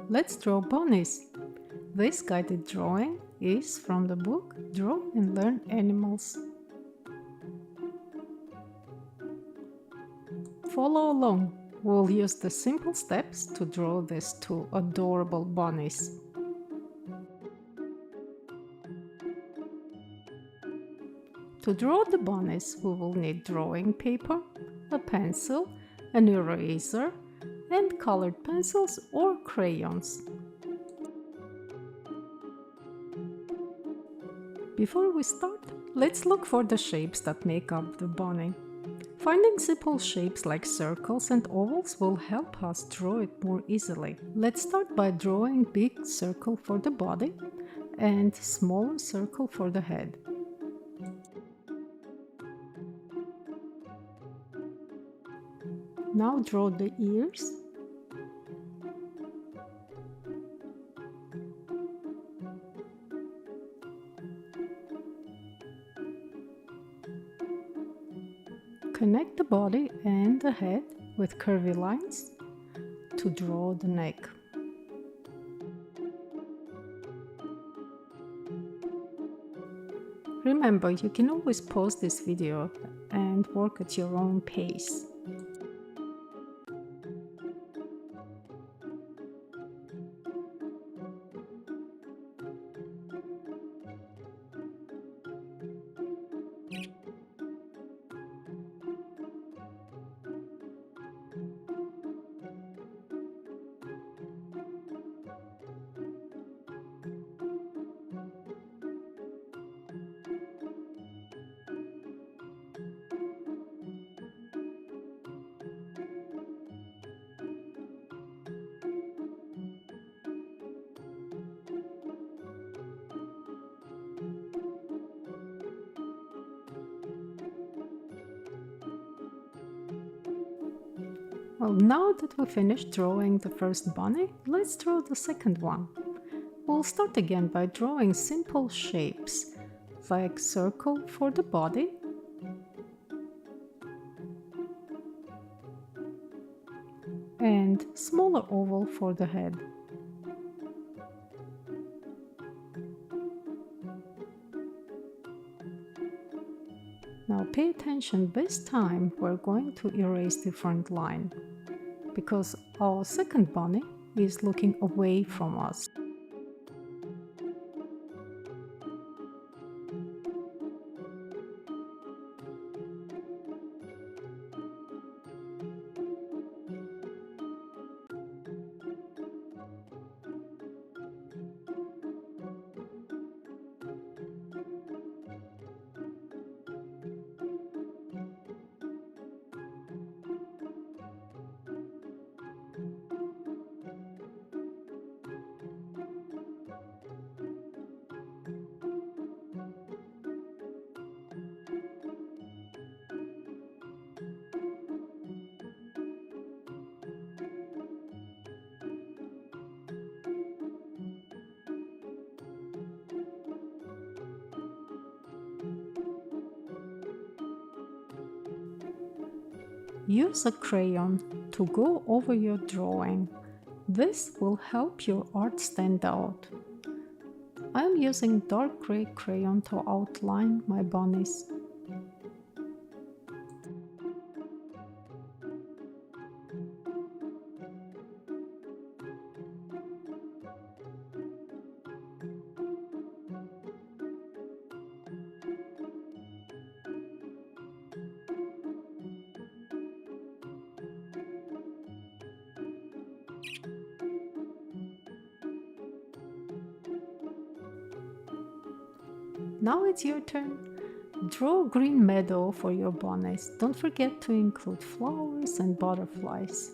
let's draw bunnies. This guided drawing is from the book Draw and Learn Animals. Follow along. We'll use the simple steps to draw these two adorable bunnies. To draw the bunnies, we will need drawing paper, a pencil, an eraser, and colored pencils or crayons. Before we start, let's look for the shapes that make up the bunny. Finding simple shapes like circles and ovals will help us draw it more easily. Let's start by drawing big circle for the body and smaller circle for the head. Now draw the ears. Connect the body and the head with curvy lines to draw the neck. Remember, you can always pause this video and work at your own pace. Well, now that we finished drawing the first bunny, let's draw the second one. We'll start again by drawing simple shapes, like circle for the body, and smaller oval for the head. Now pay attention, this time we're going to erase the front line, because our second bunny is looking away from us. Use a crayon to go over your drawing. This will help your art stand out. I'm using dark gray crayon to outline my bunnies. Now it's your turn. Draw a green meadow for your bunnies. Don't forget to include flowers and butterflies.